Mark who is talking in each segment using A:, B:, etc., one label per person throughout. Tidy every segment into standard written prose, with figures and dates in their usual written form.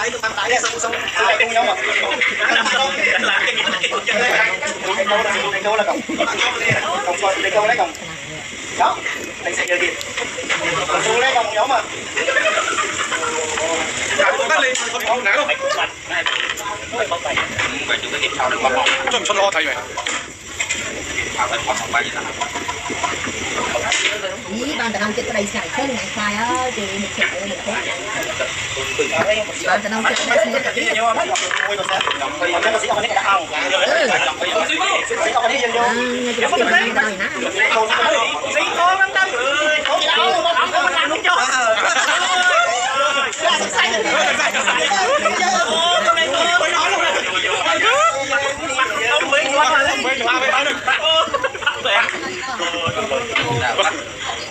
A: tay tôi bàn tay ra xong lại cùng nhau mà câu là câu đấy cộng đó đánh sẽ giờ gì câu đấy cộng nhóm mà
B: 좀 쳐다봐 타이밍.
C: Ý ban tận chết cái đây sải hơn ngày khai á thì một chuyện được hết. Ban tận chết cái đây sải.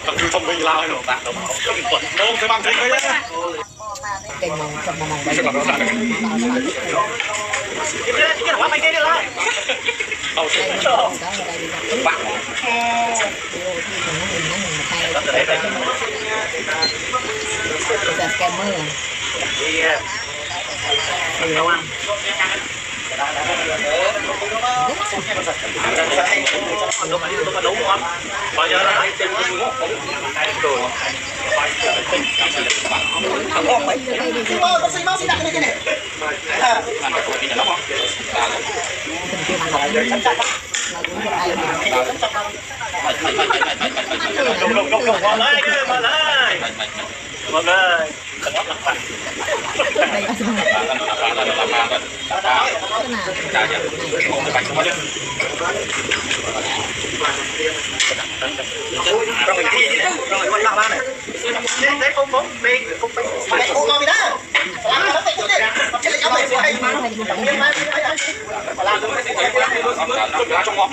B: Thằng chú thông minh lao rồi bạn đâu. Không thể bằng thế đấy nhá.
C: Cái mong trong mong
B: Mày sẽ làm nó lại.
A: Cái quá mày kia được rồi.
B: Tao sẽ
C: bạn. Scammer.
A: Đâu ăn. Tôi đúng không? Bao giờ là lấy tiền rồi. Con xin máu xin đặt cái này. Một lời.
C: Đây là sao?
A: Rồi đi đi rồi quay ba này. Đấy không bóng đi không phải. Mày cô ngon đi đó. Làm nó phải chút đi. Cái này áo mày hay mà. Nhưng mà làm được cái trong ngõ.